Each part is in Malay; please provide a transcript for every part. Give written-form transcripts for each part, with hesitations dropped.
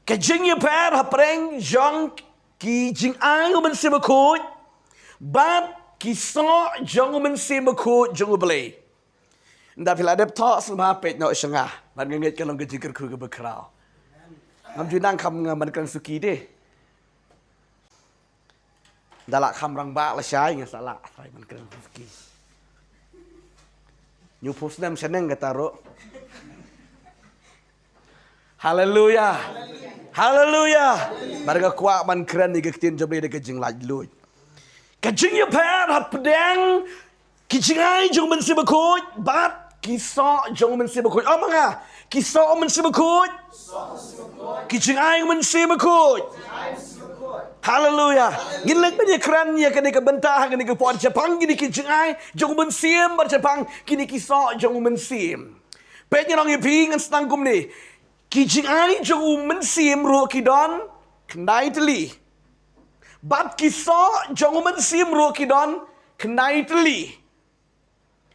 Kajing ye per hapreng jong ki jing ai men se ko bat ki so jong men se ko jong ble. Nda pila dep to sama pet no shanga ban nget kalong ke jikir ku ke bekrao. Ngam ju nang kam ngam kan suki de. Dalak kam rang ba la syai nge salak sai man kan suki. Nyu pusnam seneng kataro. Haleluya. Haleluya. Marga kuat man keren ni ketin job de kejing laj lui. Kejing ye per hat pedang kijing ai jong men se ko bat kiso jong men se ko. Oh manga. Kiso men se ko. Kijing ai men se ko. Haleluya. Ngin lek ben ye keren ye kene ke bentah kene ke puan Jepang gini kijing ai jong men sim bar Jepang kini kiso jong men sim. Pet ye nong ye pi ngan stang kum ni. Kijing ai jong men sim ro kidon kendai teli. Bat kiso jong men sim ro kidon kendai teli.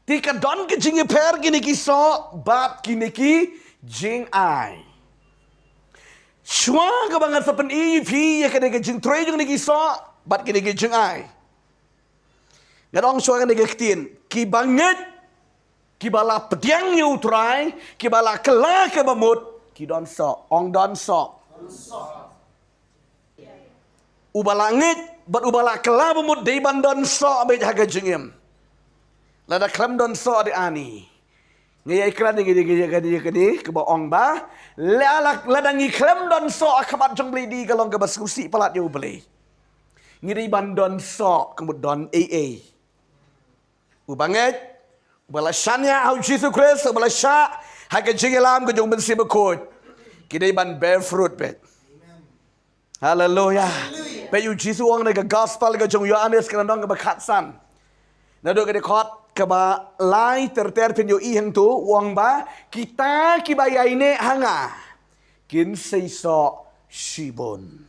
Tika don ke jing per kini kiso bat kini ki jing ai. Shwa ka bangat sa pen pi ya kene ke jing troy jong ni kiso bat kini ki jing ai. Ngadong shwa kene ke tin ki banget ki bala pediang yu trai ki bala kela ke bamut ki don so ong don so. Ubalangit bat ubala kela bamut dei ban don so be jaga jingim. Lada klam don so de ani. Ngaya iklan ni gini ke ba ong ba. Lada ngi klam don so akabat jong beli di kalong ke baskusi palat yu beli. Ngiri ban don so kemut don AA. Ubangit ubala shanya hau Jesus Christ ubala sha haga jingilam ke jong ben sibakot. Kidai ban bear fruit bet. Hallelujah. Pe yu Jesus wong ke gospel ke jong Yohanes kan dong ke bakat san. Nado ke dekot ke ba lai ter pen yo i hang tu wong ba kita ki ba yaine hanga. Kin seiso shibon.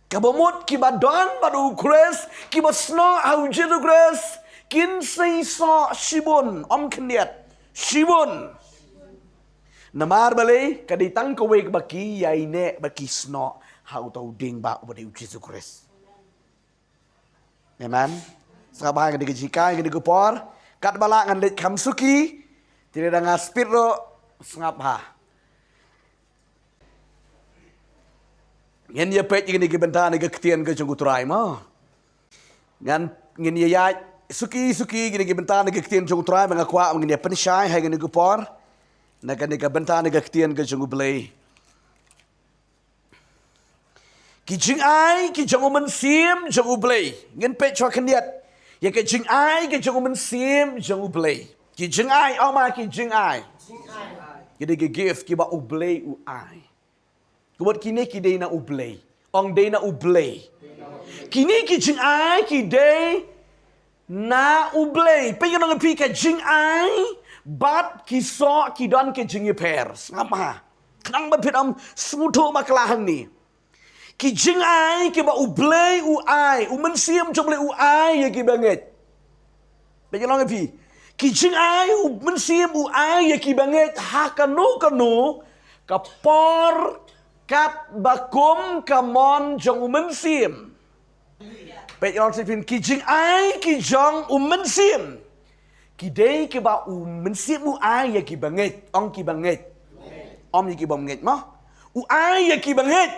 Kabomot ki ba don ba du Christ ki ba sno hau Jesus Christ kin seiso shibon om kendiat shibon. Namar balay kaditang kawig baki yaine baki sno how to ding ba ubade Jesus Christ. Amen. Sabahan kadi kejikai kadi kupor kat bala ngan let kam suki tidak dengan spiro sengap ha. Ngen ye pet ngini ke benta ni ke ketian ke jongku turai ma. Ngan ngin ye ya suki ngini ke benta ni ke ketian jongku turai mengakwa ngin ye pensyai hai ngini kupor. Nakan ika benta ni ketian ke jongku belai. Ki jing ai ki jongku men sim jongku belai. Ngin pet chwa kendiat. Ya ke jing ai ke jongku men sim jongku belai. Ki jing ai oma ki jing ai. Jadi ke gift ki ba u belai u ai. Kuat kini ki dei na u belai. Ong dei na u belai. Kini ki jing ai ki dei na u belai. Pe yo nang pi ke jing ai bat ki so ki don ke jing pers. Ngapa? Kenang ba pit am smuto makalahan ni. Ki jing ai ki ba u belai u ai. U men sim jong belai u ai ya ki banget. Pe yo nang pi. Ki jing ai u men sim u ai ya ki banget. Ha kanu kapor kat bakum kamon jong men sim. Pe yo nang ki jing ai ki jong men sim. Ki dei ki ba men sim u ai ya ki banget. Ong ki banget. Om ya ki banget mah. U ai ya ki banget.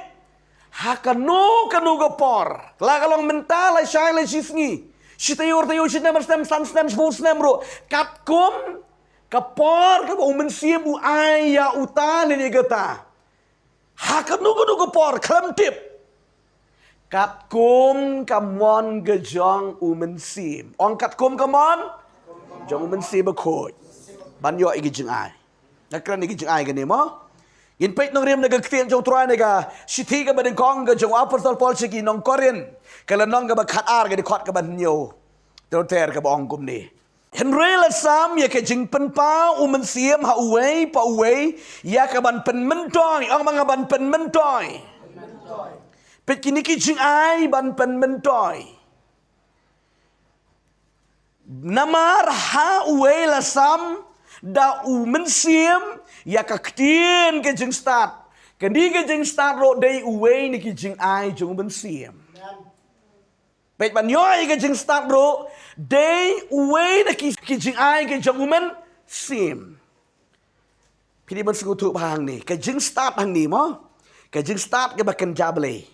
Ha kanu gapor. La kalong mental la syai la sisngi. Shitayor tayo shitam stem san stem shbu stem ro. Katkum kapor ka ba men sim u ai ya utan ni gata. Ha kanu gapor klam tip. Katkum kamon gejong men sim. Ong katkum kamon jong men sim bakoi. Ban yo igi jing ai. Nakran igi jing ai gani mo. In pet nong rim naga ktian jong tuai naga shiti ka badeng kong ga jong apostol Paul sigi nong korin kala nong ga bakat ar ga di kot ka ban nyo ter ka ba ong kum ni Henry la sam ya ka jing pen pa men sim ha uwei pa uwei ya ka ban pen mentoi ong mga ban pen mentoi pet kini ki jing ai ban pen mentoi namar ha uwei la sam da men sim ya ka ktien ke jeng start Kendi ke jing start ro day away ni ki jing ai jong ben sim. Pet ban yoi ke jing start ro day away ni ki jing ai ke jong men sim. Pidi ban sekutu bang ni ke jing start bang ni mo. Ke jing start ke bakan jable.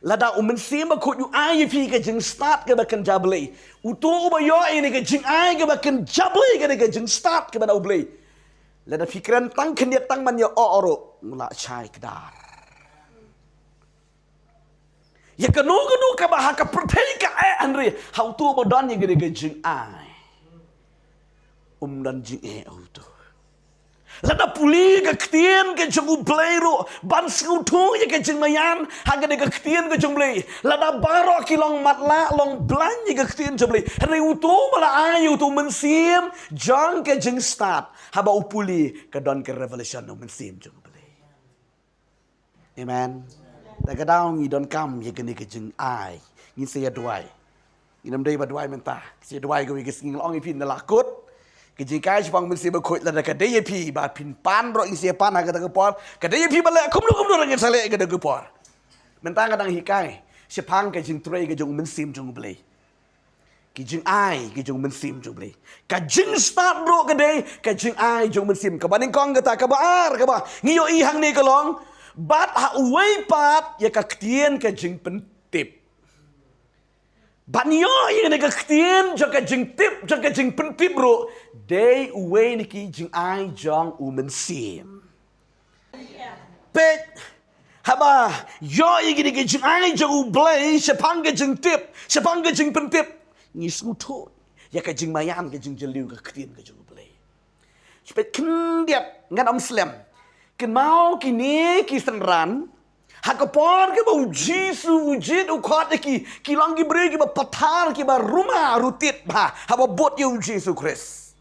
Lada umen sim ba kut yu ai pi ke jing start ke bakan jable. Utu ba yoi ni ke jing ai ke bakan jable ke jing start ke ban oblay. Lada fikiran tang kendiat tang man ya oro mula chai kedar. Ya kanu ka bah ka pertai ka Andre how tu bodan ya gede jing ai. Dan jing auto. Lada puli ka ktien ke jung blero ban skutu ya ke jing mayan ha gede ka ktien ke jung blay. Lada baro ki long matla long blan ya ke ktien jung blay. Re utu mala ai utu mensim jang ke jing start. Haba upuli ke don ke revelation no mensim jung blay. Amen. Ta ka daw ngi don kam ye gani ke jing ai ngi se dwai ngi nam dei ba dwai menta se dwai go ge sing long i pin la kut ke jing kai chpang min se ba khoi la ka dei pi ba pin pan ro i se pan ha ka ta por ka dei pi ba la kum lu ngi sale ke da go por menta ka dang hi kai se pang ke jing trei ke jung min sim jung blei ki jing ai ki jung min sim jung blei ka jing start ro ka dei ka jing ai jung min sim ka baning kong ka ta ka ba ar ka ba ngi yo i hang ni ka long bat ha uway pat ya ka ktien ka jing pentip. Ban yo ya ka ktien jo ka jing tip jo ka jing pentip bro. Day uway ni ki jing ai jong umen sim. Pet haba yo ya ka jing ai jong ublay sepang ka jing tip sepang ka jing pentip. Ni skuto ya ka jing mayan ka jing jeliu ka ktien ka jong ublay. Pet kendiat ngan om slam. Ken mau kini kisenran hakapor ke bau jisu ujit ukot ki lang ki beri ki ba patar ki ba rumah rutit ba haba bot yu Jesu Christ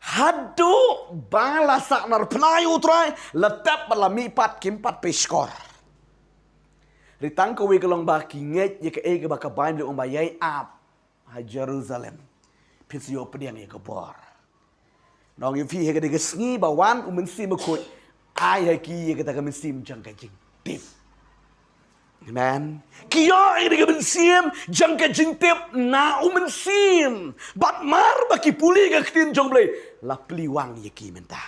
hadu bala saknar penai utrai letap balami pat kimpat peskor ritang ko wi kelong ba ki nget ye ke e ke ba ka bain de umbayai ap ha Jerusalem pisio pediang ye ke bor nong yu fi he ke de sngi ba wan umensi makut ai haki kita akan mensim jangka jing tip. Amen. Kiyo ini kita mensim jangka jing tip na mensim. Bat mar baki puli ka ketin jong blay. La peliwang yaki menta.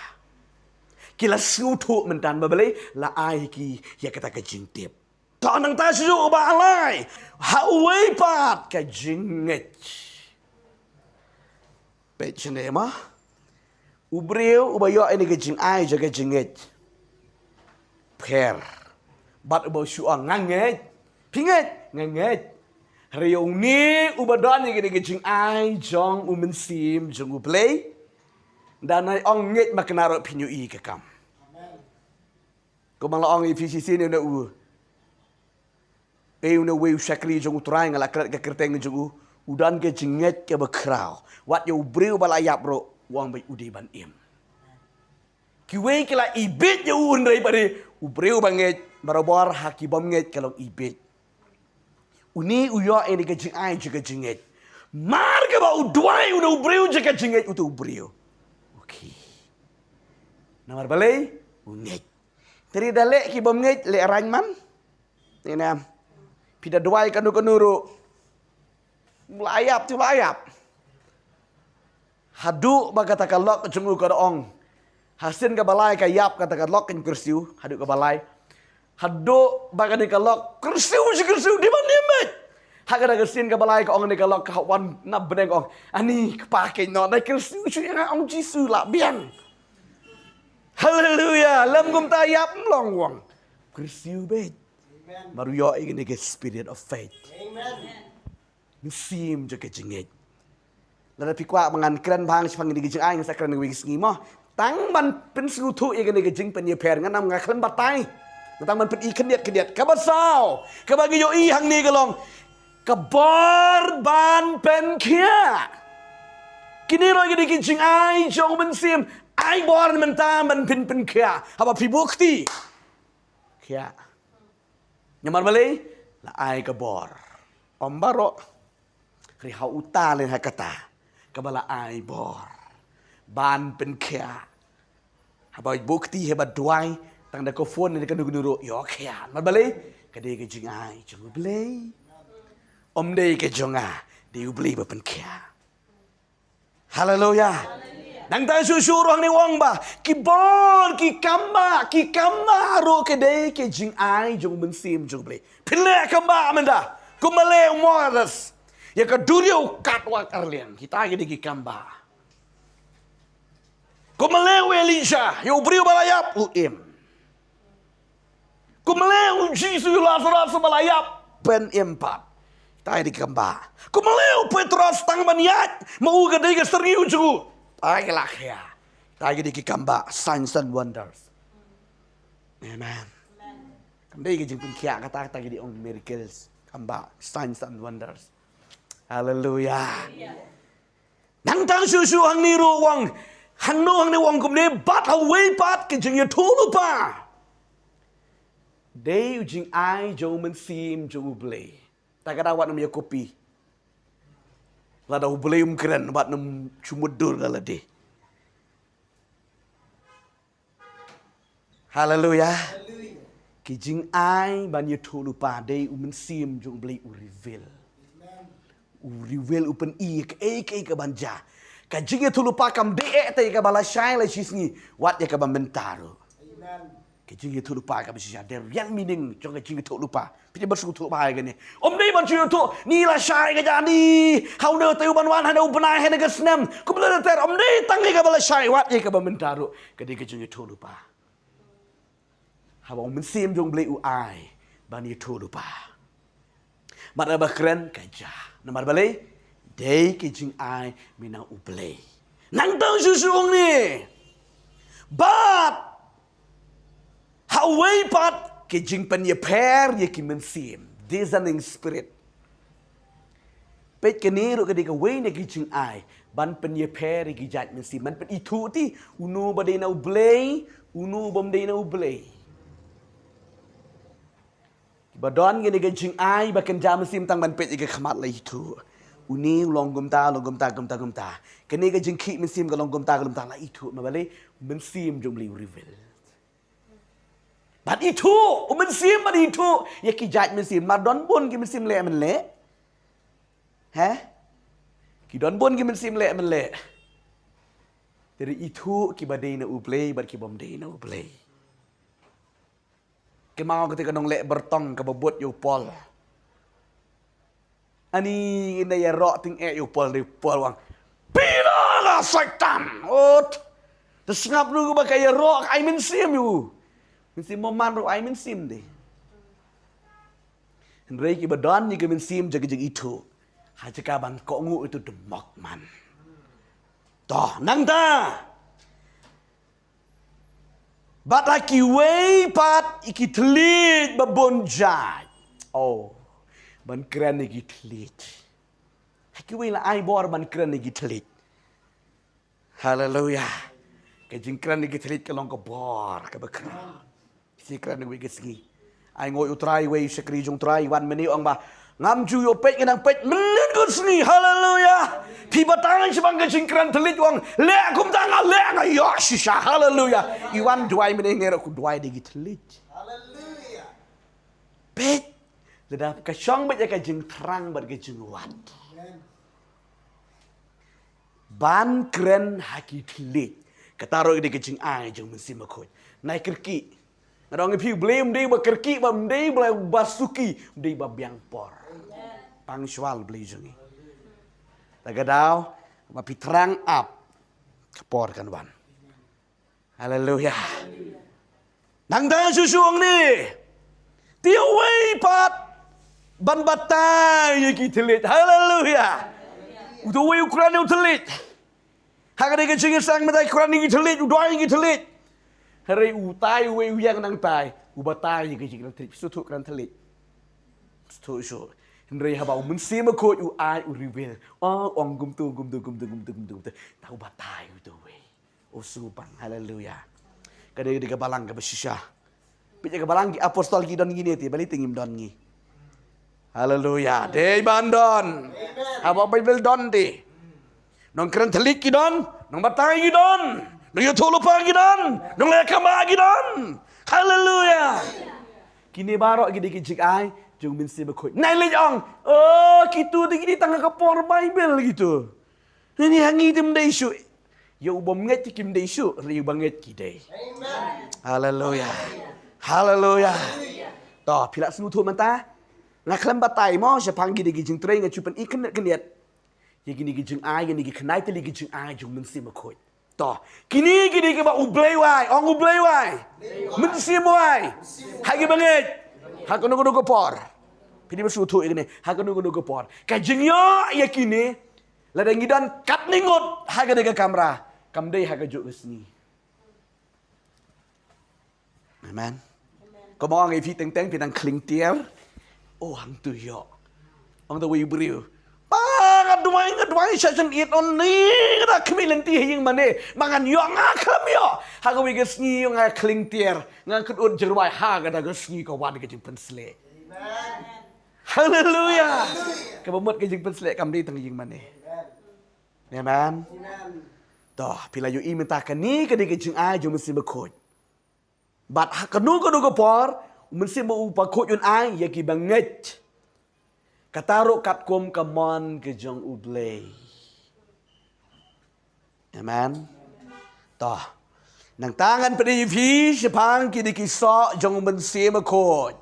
Kila sutu mentan babalay la ai ki ya kita ka jing tip. Ta nang ta siyo ba alay. Haway pat ka jing ngech. Pech nema. Ubreu ubayo ini ka jing ai jaga jing ngech. Per bat ubo syuang nganget pinget nganget riu ni ubadan ni gede jing ai jong umensim jong uplay dan ai ong nget makenaro pinyu i ke kam ko mang la ong i PCC ni na u una we shakli jong utrai ngala kret ke kerteng jong udan ke jinget ke bakrau wat yo breu balayap ro wang bai udi ban im kiwe kala ibit yo unrai pare ubreu banget barabor haki banget kalau ibit uni uyo ini ke jing ai juga jinget mar ke ba udwai una ubreu juga jinget utu ubreu okay namar balai unget teri dale ki banget le arrangman ini pida dwai kanu kanuru layap tu layap hadu bagata kalok jemu ka ong hasin ka balai ka yap kata ka lok in kursiu hadu ka balai hadu bagani ka lok kursiu di mana met hagada ka sin ka balai ka ong ni ka lok ka wan na beneng ong ani kepake no na kursiu yang ong jisu la biang haleluya lam gum ta yap long wang kursiu bet baru yo ini ke spirit of faith amen musim je ke jingit lada pikwa mangan kran bang sepang di jing ai sakran ngi ngi mo tang man pen sutu ye gane gejing pen ye per nganam nga klan batai tang man pen i kediat ka basau ka bagi yo i hang ni galong ka bar ban pen kia kini ro gane gejing ai jong ben sim ai bor men ta man pen kia haba pi bukti kia nyamar balai la ai ka bor ombaro ri ha uta le ha kata ka bala ai bor ban pen kia haba bukti heba duai Tang da ko phone ni kan nuru yo kya. Mar balai kadai ke jing ai jong ublay. Om dei ke jonga di ublay ba pen kya. Haleluya. Nang ta susu roh ni wong ba ki bol ki kamba ro kadai ke jing ai jong ben sim jong ublay. Pile kamba amanda. Kumale moras. Ya ka durio kat wa karlian. Kita ge di kamba. Kumale Elisha, yo brio balayap uim. Kumaleu Jesus Lazarus balayap pen empat. Tai di kamba. Kumaleu Petrus tang maniat mau gadai ke seriu ju. Tai lah ya. Tai di kamba signs and wonders. Amen. Kandai ke jeng kia kata kata di on miracles kamba signs and wonders. Hallelujah. Nang tang susu hang ni ru wang hang no hang ni wang kum ne bat hawai bat ke jeng ya tulu pa. Day ujing ai jong men sim jong ublay. Tak ada wat namanya kopi. Lada ublay keren wat nam cumudur kala de. Haleluya. Kijing ai ban ye tu lupa day men sim jong ublay urivel. Urivel upen I ke banja. Kajing ye tu lupa kam de te ke balasai la sisni wat ye ke bamentaru. Kecing itu lupa kami sih ada real meaning jangan kecing itu lupa. Pilih bersekutu lupa kan ni. Om ni macam itu ni lah syai kerja ni. Hau dah tahu banwan ada ubenai hendak senam. Kau boleh ter om ni tangki kau boleh syai wat ye kau bamentaru. Kadi kecing itu lupa. Hau om mensim jong beli uai bani itu lupa. Mada bakran kerja. Nomor balik day kecing ai mina ublay. Nang tahu susu ni. But Hawai pat ke jing pen ye per ye ki mensim. Discerning spirit. Pet ke ni ro ke ka wei ne ki jing ai. Ban pen ye per ye ki jat mensim. Man pen itu ti unu badai na ublay, unu bom dai na ublay. Badon ke ni ke jing ai ba ken jam mensim tang ban pet ye ke khamat la itu. Uni long gum ta. Kene ke jing ki mensim ka long gum ta la itu. Ma balai mensim jom li reveal. But itu, mensim but itu, ya kijat mensim, madon pun ki mensim le menle, kidon pun ki mensim le menle. Dari itu ki badai na ublay, bad ki bom day na ublay. Kemau ketika nong le bertong ke bebut yo pol. Ani ina ya rok ting yo pol di pol wang. Pina la setan, ot. Terus ngap lu bakai ya rok, I mensim you. Mensim moman ro ai mensim deh. Hendrai ki badon ni ke mensim jaga itu. Haja kaban kok ngu itu demok man. Toh nang ta. Bat laki wei pat iki telit babonjat. Oh. Ban keren iki telit. Haki wei la ai bor ban keren iki telit. Haleluya. Kejing keren iki telit ke long ke bor ke bekra. Si keren gue kesgi. Ai ngoi utrai we sekri jong trai wan meni ong ba. Ngam ju yo pet nang pet menen ko sni. Haleluya. Pi batang sebang kecing keren telit wang. Le kum tang le nga yo shisha. Haleluya. Iwan duai meni ngero ku duai digi telit. Haleluya. Pet. Dedap ka syong bet ka jing terang ber ke jing wat. Ban keren haki telit. Kataro di kecing ai jong mensim makot. Naik kerki. Orang ibu blame dia berkerki, dia basuki, dia berbiang por. Pangsual beli jungi. Tagadau, tapi terang up, kepor kan wan. Haleluya. Nang dah susu ni, tiawai pat, ban batai yang kita lihat. Haleluya. Udah wei ukuran yang telit. Hagada kecingin sang metai ukuran yang kita lihat, udah yang kita lihat. Hari utai we yang nang tai ubatai ke jing telit sutuk kan telit sutuk so hari haba mensim ko u ai u reveal ong gum tu tahu batai tu we usubang haleluya kade de balang ke besisha pije ke balang apostol ki don gini ti bali tingim don ngi haleluya de bandon haba bible don di nong keren telit ki don nong batai ki don nung yutulo pa gidan, nung leka ma gidan. Haleluya. Kini barok gini kijing ai jong min si bakoi. Nai le ong. Gitu di gini tangga kapor Bible gitu. Ini hangi tim dai syu. Ya ubom nget kim dai syu ri banget kidai. Haleluya. Haleluya. Toh pilak senu tu mata. Ngaklam batai mo siya panggi di kijing tre ngachupan ikan keniat. Ya gini kijing ai gini kenai teli kijing ai jong min si bakoi. Toh, kini ke ba ublay wai, ong ublay wai. Mensim wai. Hagi banget. Hakunu ko por. Pidi bersutu ini. Hakunu ko por. Kajing yo ya kini. Ladang gidan kat ningot haga daga kamera. Kamdai haga juk resni. Amen. Kau mau ngai fi teng pinang kling tiar. Oh hang tu yo. Ong tu wi beriu. Pangat dumai session it on ni kada kami lenti hing mane mangan yo ngakam yo ha ko wiges ni yo nga kling tier nga kut jerwai ha kada gas ni ko wan ke jing pensle amen haleluya ke bomot ke jing pensle kam di tang jing mane amen toh pila yo i minta kan ni ke di ke jing a jo mesti bekot bat ha kanu ko por mesti mo upakot yun ai ya ki banget Kataro katkom kamon ke jong ublay. Amen. Toh. Nang tangan pedivi sepang kini kisah jong bensi makot.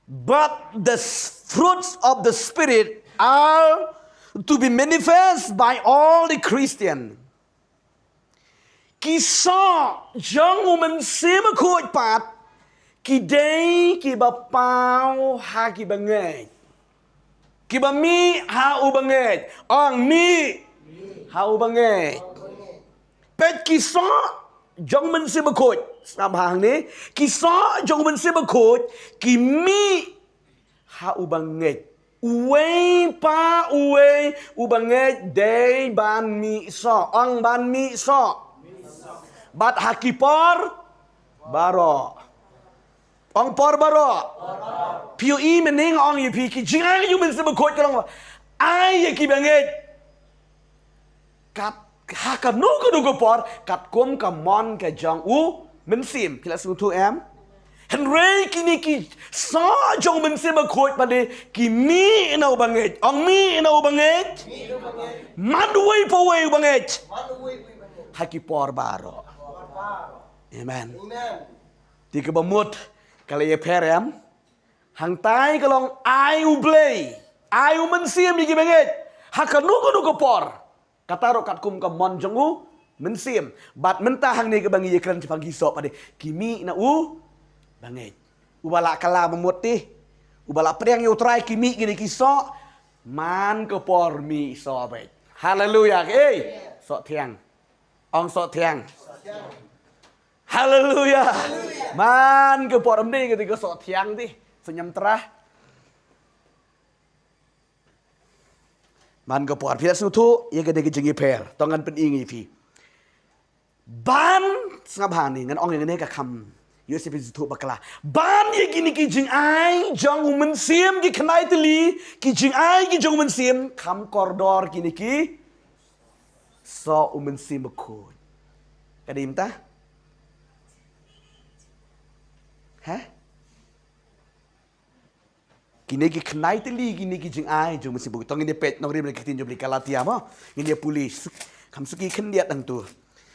But the fruits of the Spirit are to be manifest by all the Christian. Kisah jong bensi makot pat. Kidai kibapau ha kibanget. Kibami ha ubanget. Ang mi ha ubanget. Pet kisah jong men si bakot. Sabang ni kisah jong men si bakot kimi ha ubanget. Uwe pa uwe ubanget day ban mi so. Ang ban mi so. Bat hakipor baro. Ong por baro. Piu i mening ong yu pi ki jingang yu men se bakot ka lang. Ay ya ki banget. Kat hakan no ko por kat kom ka mon ka jang u men sim kila su tu em. Henry kini ki sa jong men se bakot pa de ki mi na banget. Ong mi na banget. Maduway po way banget. Haki por baro. Amen. Di ke bamut kalau ia perem, hang tai kalong ai ublay, ai mensim lagi banget. Hakan nuko por. Kata rokat kum ke mon jongu mensim. Bat mentah hang ni ke bangi ye kran cepang gisok pada kimi na banget. Ubala kala memutih, ubala priang yo try kimi gini kisok man ke por mi sobet. Haleluya, sok tiang, ong sok tiang. Haleluya. Man ke por ni ketika sok tiang di senyum terah. Man ke por pia sutu ye gede jengi per tongan pen ingi pi. Ban ngabhan ni ngan ong yang ni ka kam Yosef sutu bakala. Ban ye gini ki jing ai jong men sim ki knai teli ki jing ai ki jong men sim kam kordor kini ki so men sim ko. Kadim ta? Hah? Kini ki kenai teli kini ki jing ai jom mesti buku tong ini pet nong rim kitin jom beli Galatia mo ini pulis kam suki ken dia tang tu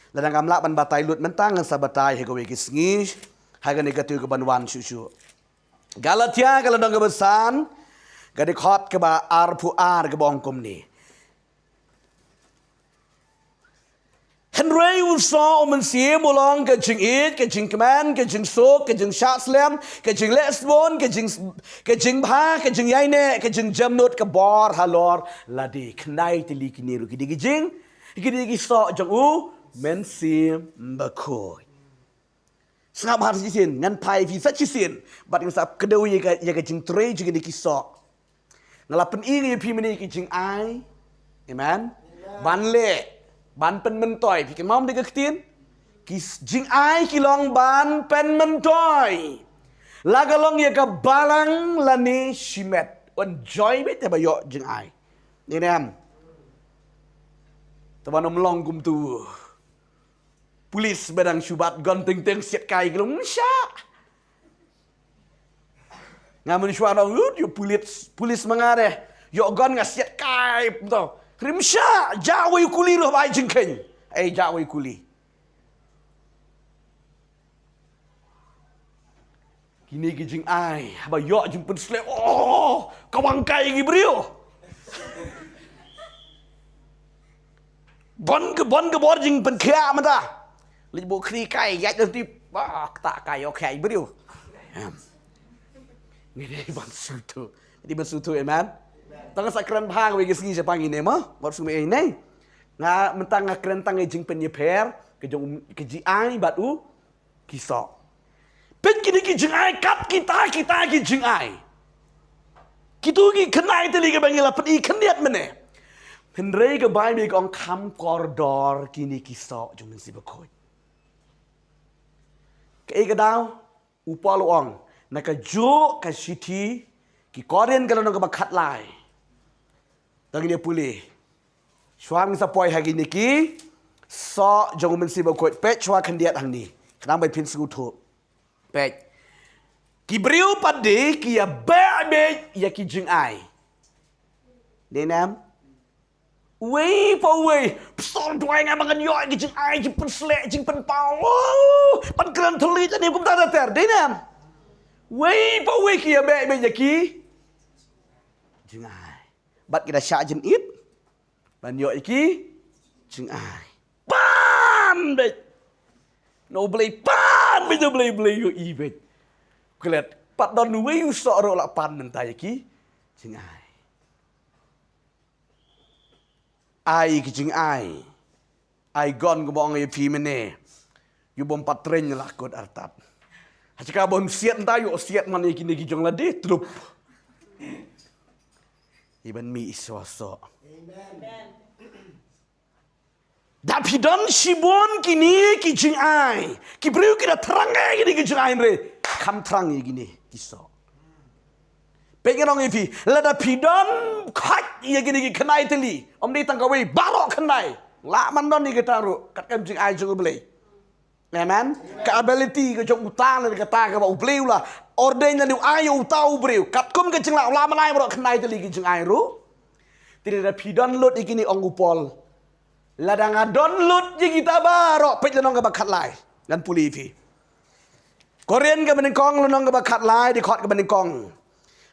ladang kam lak ban batai lut mentang sa batai he ko ki sngi ha ga negatu ke ban wan su Galatia kalau dong kebesan ga de khot ke ba ar pu ar ke bong kom ni Henry usaha mensia mulang ke jing it, ke jing keman, ke jing sok, ke jing syak slam, ke jing lesbon, ke jing bah, ke jing yaine, ke jing jamnut ke bor halor ladi kenai tili kiniru kidi jing, kidi sok jang mensia bakoi. Sengap har jisin ngan pai fi sa jisin, bat ngap kedau ye ke jing tre jing kidi sok. Ngalapen ini pi meni ke jing ai. Amen. Ban le ban pen mentoy pi ke mam de ketin kis jing ai kilong ban pen mentoy lagalong ye ka balang lani shimet on joy bet ba yo jing ai ni nam taban om long kum tu Pulis bedang syubat gon teng siat kai gelum sya. Ngamun syuara yo pulis mengare. Yo gon ngasiat kai to. Rimsya jawi kuli roh bai jengkeng. Jawi kuli. Kini gijing ai, ba yo jemput sle. Oh, kawang kai gi brio. Bon ke bor jing pen kya mata. Li bo kri kai ya nanti tak kai okay brio. Ni dia bansutu. Di bansutu amen. Tang sakran phang we gisgi je pangi ne mo. Bor sume ne. Nga mentang ngakren tang jing pen ye per ke jong ke ji ai bat u kisok. Pen kini ki jeng ai kat kita ki jeng ai. Kitu ki kenai teli ke bangila pen I kendiat mene. Pen rei ke bai me kong kam kordor kini kisok jong men si bakoi. Ke ke dau upal ong na ka jo ka siti ki koren kalau nang bakat lai. Tang dia pulih. Suang sapoi hagi niki so jong men si bakoi pet chwa kendiat hang ni. Kenang bai pin su tu. Pet. Ki beriu pade ki ya be ya ki jeng ai. Denam. Wei po wei. Psol duai ngai mangan yo ki jeng ai jing pen slek jing pen pau. Pan kran telit ni kum ta ter. Denam. Wei po wei ki ya be ya ki jeng ai. Bat kita syak jen it. Ban yo ki jeng ai. Pan be. No boleh pan betul boleh yo ibet. Kelet pat don we you so ro la pan mentai ki jing ai. Ai ki jing ai. Ai gon ko bong ye pi mene. Yu bom patren la kot artap. Hacika bom siat entai yo siat man ye kini ki jong la de trup. Iban mi isoso. Amen. Dapidan sibon kini ki jing ai. Ki beriu kita terang gini ki jing ai re. Kam terang gini kiso. Pengen orang ipi. La dapidan kat ye gini ki kenai teli. Om ni tangkawi barok kenai. La man don ni kita ru. Kat kam jing ai jung beli. Amen. Ka ability ke jong utang le kata ka ba ubleu la. Orden na ni ayo utau breu. Kat kum ke jing la manai barok kenai teli ki jing ai ru. Tidak dapidan lot ikini ong upol. Ladang download je kita barok pet lenong ke bakat lai dan puli pi. Korean ke menengkong lenong ke bakat lai di kot ke menengkong.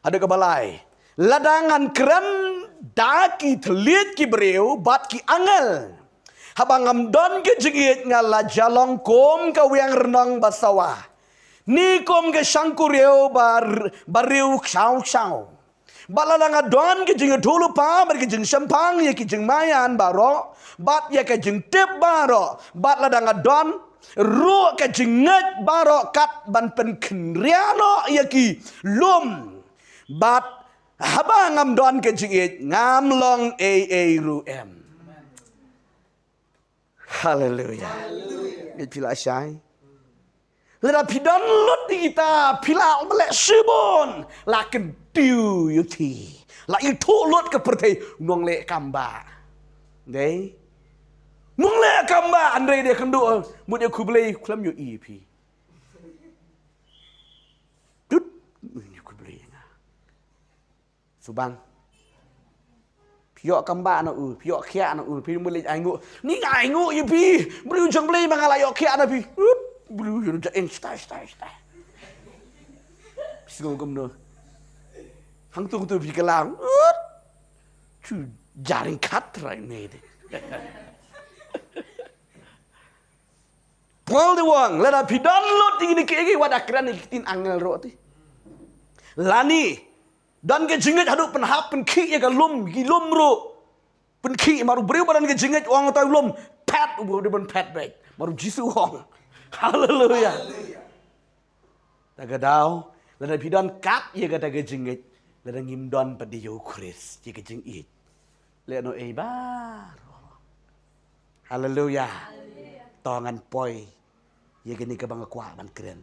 Ada ke balai. Ladangan keren daki telit ki breu bat ki angel. Habang don ke jengit ngala jalong kom ke wiang renong basawa. Ni kom ke sangkureu bariu ksau. Baladang don ke jeng dulu pa ber ke jeng sempang ye ke jeng mayan baro bat ye ke jeng tip baro bat ladang don ru ke jeng nget baro kat ban pen kenriano ye ki lum bat habang don ke jeng it ngam long ru em. Haleluya. Ni pila syai. Lada pidan lut di kita pila melek sibon laken tiu yuti la itu lut ke pertai nong le kamba dei nong le kamba andre dia kendu mud dia kublei klam yu ipi tut ni kublei nga subang piok kamba na piok khia na pi mulai aingu ni aingu ipi bru jang blei mangala yo khia na pi bulu you know stai. Singong gomno. Hang tung tu pi kelang. Tu jaring kat right made. Paul de wang lada pi download ini ke wada kran ikitin angel roti. Lani dan ke jingit hadu penhap pen ki ya galum gilum ro. Pen ki maru breu badan ke jingit wang ta lum pat ubo de ban pat back. Maru jisu wang. Haleluya. Tagadau, lada pidon kat ye kata gejengit, lada ngimdon pada Yukris ye gejengit. Leno bar. Haleluya. Tongan poi ye geni ke bang kwa ban keren.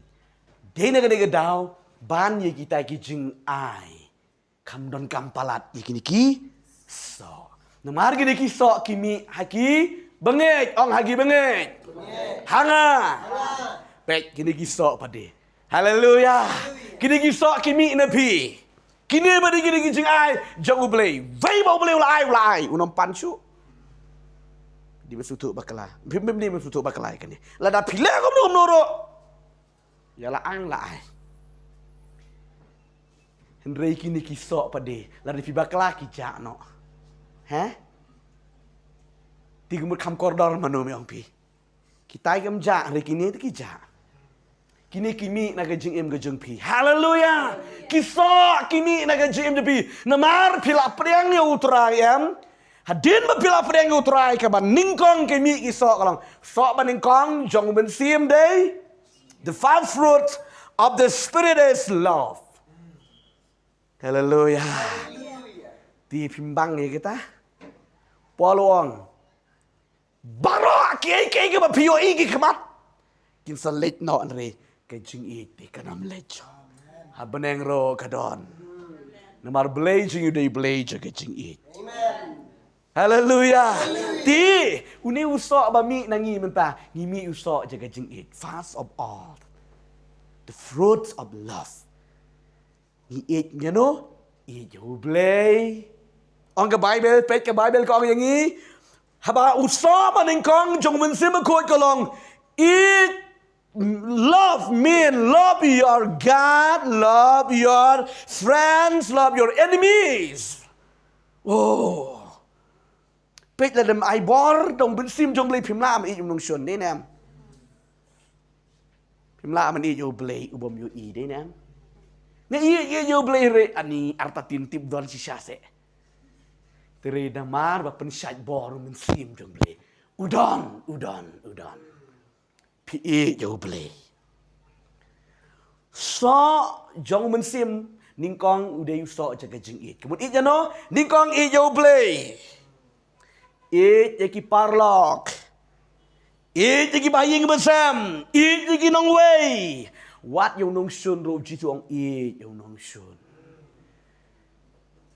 Dene geni gadau ban ye kita gejeng ai. Kamdon kampalat ye geni ki so. Namar geni ki so kimi haki bengek ong hagi bengek. Hanga. Pek kini kisah pada. Haleluya. Kini kisah kimi nabi. Kini pada kini kijing ai jauh belai. Vai mau belai ulai. Unam pancu. Di bersutuk bakalah. Bim di bersutuk bakalah kan ni. Lada pilih kau belum norok. Ya lai. Henry kini kisah pada. Lada pi bakalah kijak no. Tiga mut kam koridor manu me ong pi. Kita ikam jak hari kini tu kijak. Kini kimi nak jeng em ke jeng pi. Haleluya. Kisah kimi nak jeng em je pi. Namar pila priang yo utrai em. Hadin ba pila priang yo utrai ka ban ningkong kimi kisah kalong. Sok ban ningkong jong ben sim day. The first fruit of the spirit is love. Haleluya. Di pimbang ya kita. Poluang. Barok kiai ke ba pio igi kemat. Kin salit no anre ke jing iti kanam lecho. Habeneng ro kadon. Namar blazing you day blaze ke jing it. Amen. Hallelujah. Ti uni usok ba mi nangi menta. Ngimi usok jaga jing it. First of all. The fruits of love. Ni it nyano. I you blay. Ong ke Bible, pet ke Bible ko ang yang ni. Haba usah maningkong jong mensim akot kalong. It love mean love your God, love your friends, love your enemies. Oh. Pet la dem ai bor dong mensim jong blay phim la ma i jong shun dei nam. Phim la man i yo blay ubom yo i dei nam. Nge i yo blay re ani arta tin tip don si syase. Tere damar ba pensyat bor mensim jong blay. Udon. Pi jauh blay. So jong mensim ningkong udah so jaga jeng it. Kemudian jano ningkong i jauh blay. It jeki parlok. It jeki baying besam. It jeki nong way. What yung nong sun ro jitu ong it yung nong sun.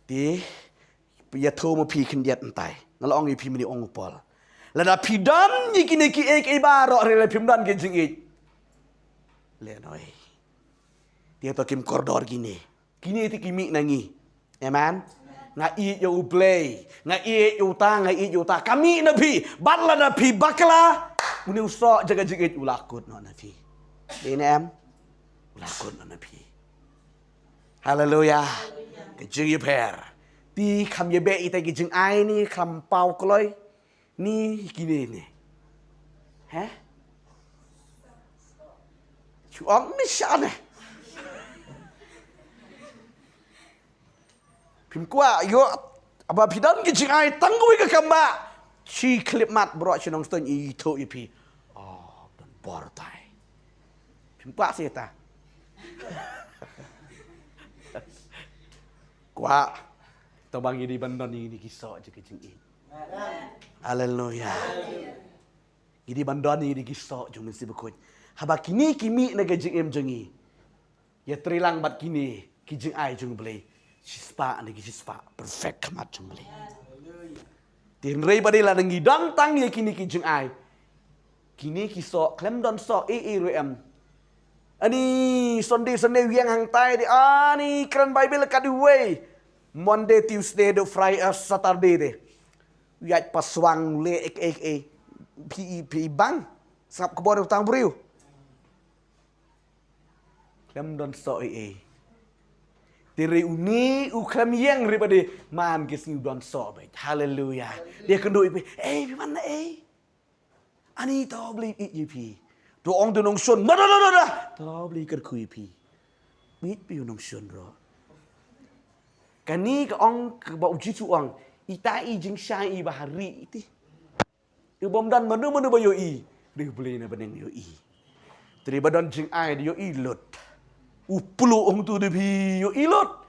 Di ya thô mà phi kinh diệt tay nó là ông ấy phi mình ông Paul là đã phi đan như cái này cái ba rõ rồi là phi đan cái gì le nói dia to kim koridor gini thì kimi nangi amen nga i yo play nga i yo ta kami na phi bat la na phi bakla uni uso jaga jigit ulakut no na phi ini em ulakut no na phi hallelujah cái chữ per Ti kham ye be ite ki jing ai ni kham pau kloi ni kini ni. Chu ong mi shan. Pim kwa yo aba pidan ki jing ai tangui ka kamba. Chi clip mat bro chinong ston i to i pi. Oh, don bor tai. Pim kwa si ta. Kwa Tabang ini bandon ini kisah je kecing ini. Haleluya. Ini bandon ini kisah jom mesti berkut. Haba kini kimi na kecing em jengi. Ya trilang bat kini kecing ai jong beli. Sispa na sispa perfect kamat jong beli. Tin rei badila nangi dang tang ya kini kecing ai. Kini kisah klem don so ruem. Ani Sunday wiang hang tai di ani kran Bible kadue. Monday, Tuesday, Friday, Saturday deh. Wiat paswang le pi bang. Sap ke bawah utang beriu. Klem don so Tiri uni klem yang daripada man kes ni don so baik. Haleluya. Dia kendo pi mana Ani to beli pi. Do ong do nong shun. Mana. To beli kerkui pi. Bit pi nong shun ro. Kani ke ong ke bau jitu ong itai jing syai bahari iti. Ibom dan mana ba yo i. Dia boleh na beneng yo i. Tri badan jing ai yo i lot. Upulu ong tu de bi yo i lot.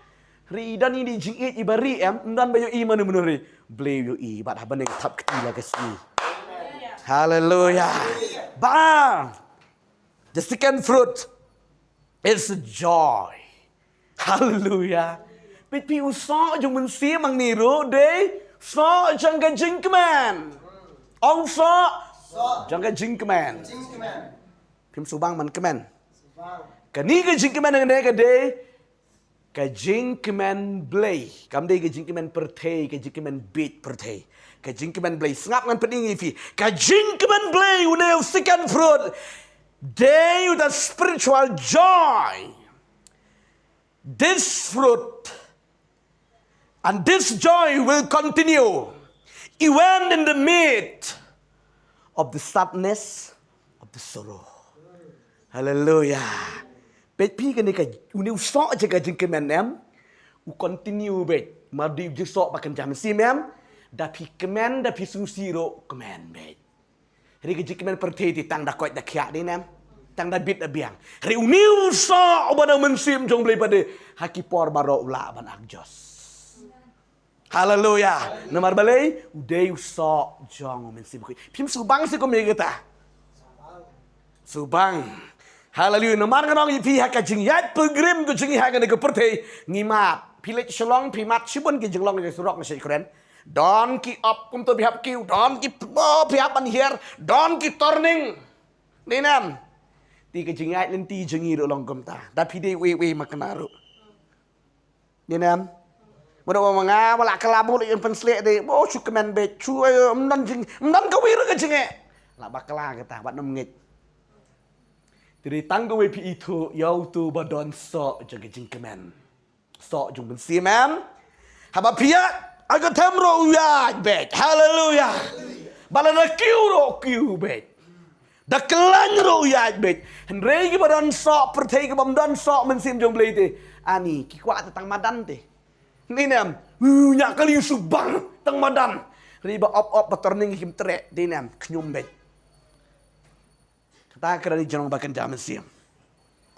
Ri dan ini jing i bari em dan ba yo i mana ri. Boleh yo i bat ha beneng tap kila kasi. Hallelujah. Ba. The second fruit is joy. Hallelujah. Pi usah jong mensim ang niro day so jang gajing keman. Ong so Jangan jing kemen. Pim subang man kemen. Kani ke jing kemen dengan dia kade. Ke jing kemen blay. Kam dia ke jing kemen pertei. Ke jing kemen beat pertei. Ke jing kemen blay. Sengap ngan pening ifi. Ke jing kemen blay. Unai second fruit. Day with a spiritual joy. This fruit and this joy will continue even in the midst of the sadness of the sorrow. Hallelujah. Bet pi kan ni ka uniu so je ka jing kemen em. U continue bet. Ma di je so pakan jam si mem. Da pi kemen da pi su siro kemen bet. Hari ka jing kemen pertei ti tang da koi da kya ni nem. Tang da bit abiang. Hari uniu so obana mensim jong blai pada haki por baro ula ban agjos. Hallelujah. Namar balai udai so jong mensim ko. Pim subang se ko me kata. Subang. Hallelujah. Namar kanong ipi haka jing yat pilgrim ko jing haka ne ko pertei ngimat. Pilet shalong pimat sibon ki jinglong ke surok ne keren. Don ki up kum to bihap ki don ki bihap an here don ki turning. Ninam. Ti ke jingat nanti jengi ro long kom ta. Tapi dia we makanaru. Ni nam. Mo do manga wala kalabu le pen slek de. Oh chukemen be chu mnan jing mnan ka we ro ke jinge. La bakala ke ta bat nom ngit. Ti tang ko we pi itu yau tu ba don so jeng jing kemen. So jung ben si mem. Haba pia aga tamro ya be. Hallelujah. Balana kiu be. Da kelan ro ya bet henrei ki badan sok pertei ke bam dan sok mensim jong blai te ani ki kwa tang madan te ni nam nya kali subang tang madan ri ba op baterning him tre de nam knyum bet kata kra ni jong bakan jam sim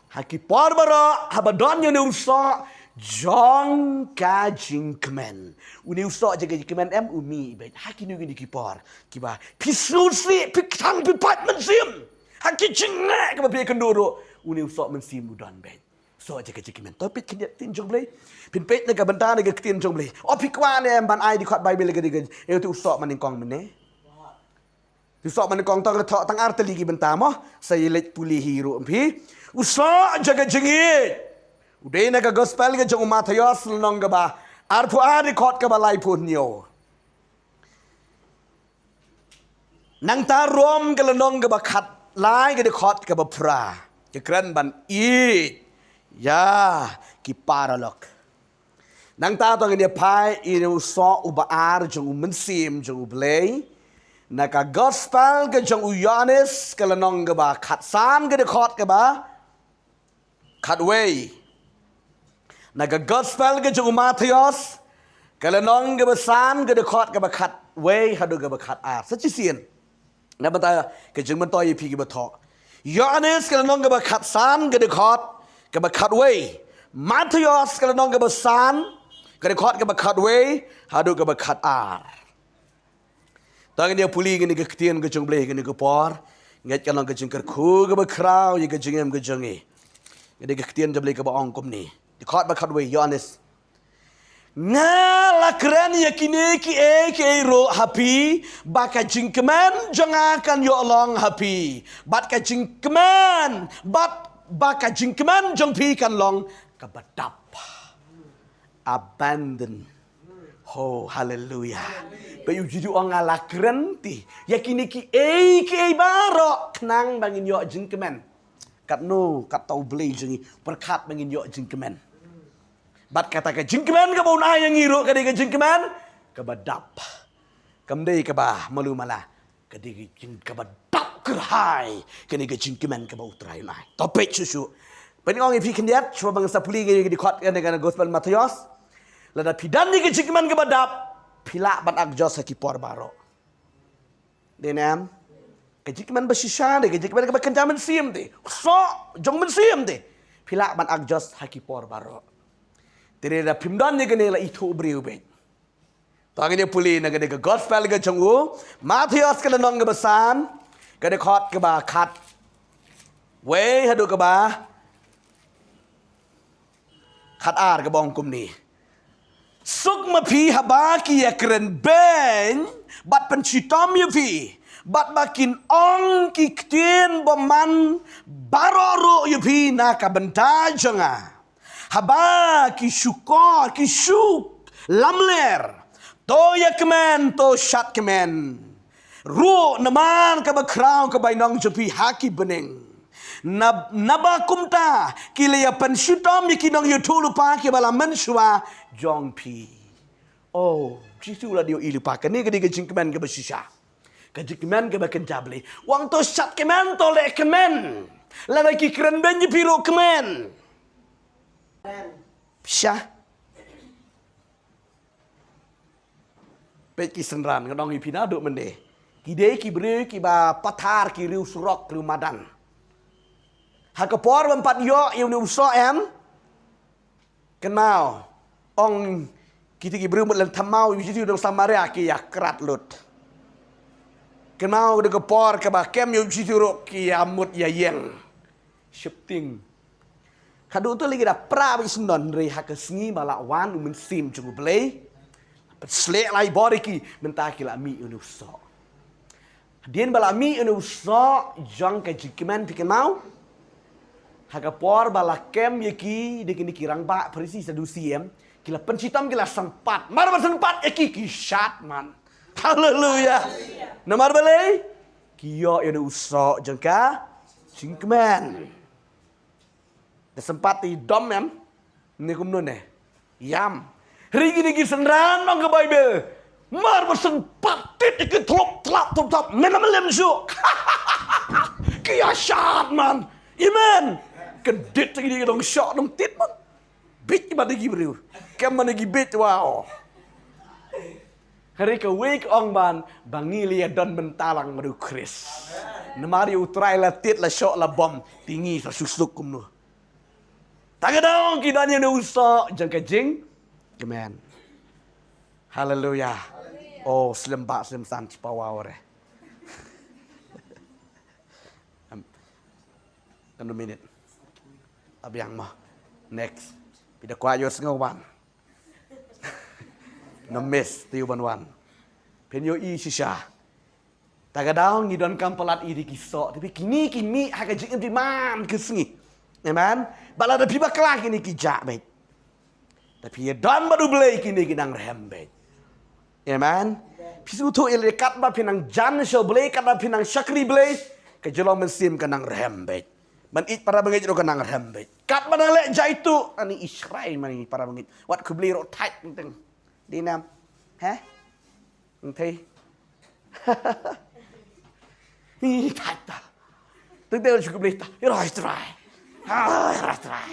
haki por baro habadon ne usok jong ka jingkmen uni usok jaga jingkmen em umi bet haki nu ni kipor kiba pisnusli pikang pipat mensim haki jingne ka be kendoro uni usok mensim udan bet so jaga jingkmen topit kinjat tin jong blai pin pet ne ka banta ne ka tin jong blai o pikwa ne ban ai di khat bible ga diga e tu usok maning kong mene tu usok maning kong tang tang arteli ki benta mo saya let puli hero empi usok jaga jingit Udai na ka gospel ka jong Matayos nong ka ba arpu record ka ba lai pun nyo nang ta rom ka nong ka ba khat lai ka record ka ba pra ka kran ban i ya ki paralok nang ta to ngi pai i so uba jong mensim jong blay na ka gospel ka jong Yohanes ka nong ka ba khat san ka record ka ba khat way Naga gospel ke jung Matayos kalau nong ke besan ke dekat ke bakat way hadu ke bakat ar secisian na bata ke jung mentoi pi ke betok Yohanes kalau nong ke bakat san ke dekat ke bakat way Matayos kalau nong ke besan ke dekat ke bakat way hadu ke bakat ar tangan dia puli ke ni ke ketian ke jung bleh ke ni ke por ngat kalau ke jung kerku ke bakrau ye ke jung em ke jungi ke ketian je bleh ke ba ongkom ni Dekat bakat we Yohanes. Ngala keren yakini ki ro happy baka jingkeman jangakan yo long happy. Bat ka jingkeman baka jingkeman jong pi kan long kabadap. Abandon. Oh hallelujah. Bayu juju ang ngala keren ti. Yakini ki baro kenang bangin yo jingkeman. Kat no kat tau blay jengi berkat bangin yo jingkeman. Bat kata ke jingkeman ka bau na yang ngiro ka di ke jingkeman ka badap. Kamdei ka ba malu mala ka di jing ka badap kerhai ka di ke jingkeman ka bau trai nai. Topik susu. Penong ifi kendiat cuma bangsa puli ke di khot ka dengan gospel Matayos. Lada pidan di ke jingkeman ka badap pila ban agjos ki por baro. Denam Kejikman bersisa de, kejikman kebakan jaman siam de. So, jong men siam de. Pila ban agjos hakipor baro. Tere da pimdan ni gane la itu briu be. Tangi dia puli na gane ke gospel ke jongu. Matayos ke nong ke besan. Gane khot ke ba khat. We hadu ke ba. Khat ar ke bong kum ni. Suk ma pi habaki ya keren ben. Bat pen chitom ya pi. Bat makin ong ki ktien boman baroro yupi na kabenta janga. Haba ki syukor ki syuk lamler. To ya kemen to syat kemen. Ru naman ka bakraw ka bainong jupi haki bening. Naba kumta kilaya pensyutom yakinong yutulu pa ki bala mensua jong pi. Oh, situlah dia ilupakan ni kedi kejing kemen ke bersisa. Kejing kemen ke bakan jabli. Wang to syat kemen to lek kemen. Lagi keren benji piro kemen. Pisah. Pet ki senran kadang ipina duk mende. Kide ki bre ki ba patar ki riu surok riu madan. Hakapor empat yo ni uso em. Kenal. Ong kita ki bre mutlan tamau yu jitu dong Samaria ki ya kerat lut. Kenal de kapor ke ba kem yu jitu ro ki amut ya yeng. Shifting. Kadu tu lagi dah pra bi sendon re hak sengi balak wan men sim cukup play. Slek lai body ki mentah ki la mi unu so. Dien balak mi unu so jang ke jikman pikenau. Hakapor balak kem yaki de kini kirang ba perisi sadu siem. Kila pencitam kila sempat. Mar bersempat eki kisat man. Haleluya. Nomor balai. Kiyo unu so jangka jikman. Sempat di dom em. Ni kumnun Yam. Rigi senran nong ke Bible. Mar bersempat tit tlop menamelem syuk. Kiasat man. Amen. Kedit lagi dong syok dong tit man. Bit ba lagi bro. Kem man lagi bit wow. Hari ke week ong ban bangilia don bentalang meru Chris. Nemari utrai la tit la syok la bom tinggi sa susuk kumnu. Tagadong kidanya nu uso jangka jing. Amen. Hallelujah. Oh, selembak selemsan cipawa ore. 1 minute. Abiang mah. Next. Pida kuayo sengawan. Nemes tiuban wan. Penyo i shisha. Tagadong ngidon kampalat i di kisok. Tapi kini kimi haka jing di mam kesengi. Amen. Balada piba kelak ini kijak baik. Tapi ya dan baru beli kini kinang rembet. Amen. Pisu tu ilikat ba pinang jan show beli kat ba pinang syakri beli kejelong mesim kenang rembet. Man it para bangit ro kenang rembet. Kat ba nang lek jaitu ani Israel mani para bangit. Wat ku beli ro tight teng. Di nam. Heh? Engthei. Ni tight ta. Teng teng ku beli ta. Roi try. Roi try.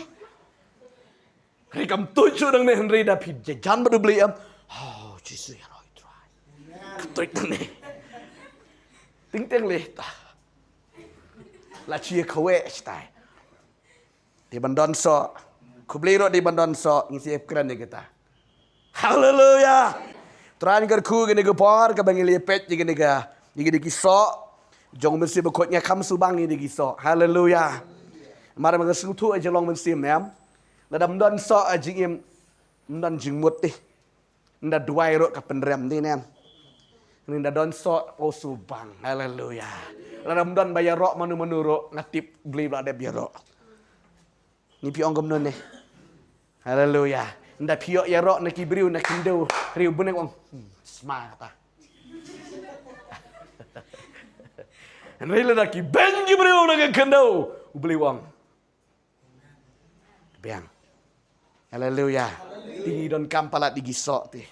Hari kam tujuh dang ne Henry dah pergi jangan baru beli am. Oh, Jesus ya roy try. Ketuik dang ne. Ting ting leh ta. La chia kawe stai. Di bandon so. Ku beli ro di bandon so ngisi keren ni kita. Haleluya. Tran gar ku gini ke por ke bangi lepet gini ke. Gini kisok. Jong mesti berkotnya kam subang ni kisok. Haleluya. Mari mengesu tu aja long mensim ya. Ladam don so jing don jing mutih. Nda duai ro ka penrem ni nem. Nda don so o subang. Haleluya. Ladam don bayar ro manu ro ngatip beli blade biar ro. Ni pi ongom nun ni. Haleluya. Nda pio ya ro nak ibriu nak kindo riu buneng ong. Smart ta. Nila nak benji briu nak kindo beli wong. Biang. Haleluya. Tinggi don kampalat di gisok ti.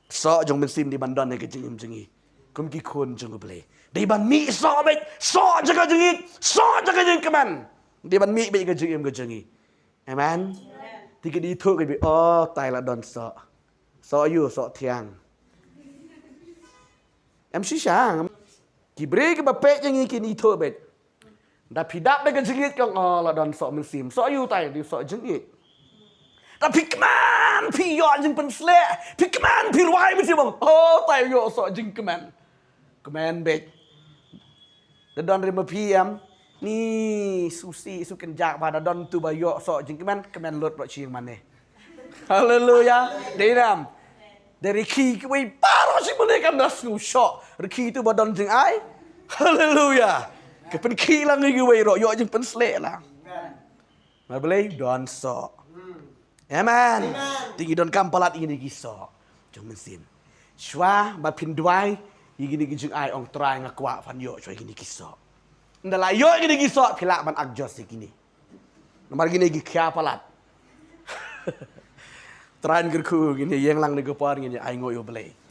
Sok jong mensim di bandon ne kejengim jengi. Kum ki kun jong beli. Di ban mi sok bet, sok jaga jengi, sok jaga jeng keman. Di ban mi bet kejengim kejengi. Amen. Tiga di tu ke bi oh tai la don sok. Sok yu sok tiang. Em si sang. Ki bre ke bapek jengi ki ni tu bet. Dah pidap dengan jengit kong oh la don sok mensim. Sok yu tai di sok jengit. Tapi keman piyo jeng penslek. Pi keman pi ruai mesti bang. Oh tai yo sok jeng keman. Keman bet. Dadon rima PM ni susi suken jak pada don tu bayo sok jeng keman lot pro chiang mane. Haleluya. Dinam. Dari ki kuwi paro si boleh kan das ngu syok. Reki tu badon jeng ai. Hallelujah. Kepen kilang lagi wairo, yo jeng penslek lah. Mal boleh don so. Amen. Tinggi don kampalat ini kisah. Jom mesin. Shwa ba pindwai gini gijung ai ong try ngakwa fan yo choi gini kisah. Ndala yo gini kisah pilak ban agjos gini. Nomor gini gi kya palat. Tran gerku gini yang lang negopar gini ai ngoyo boleh.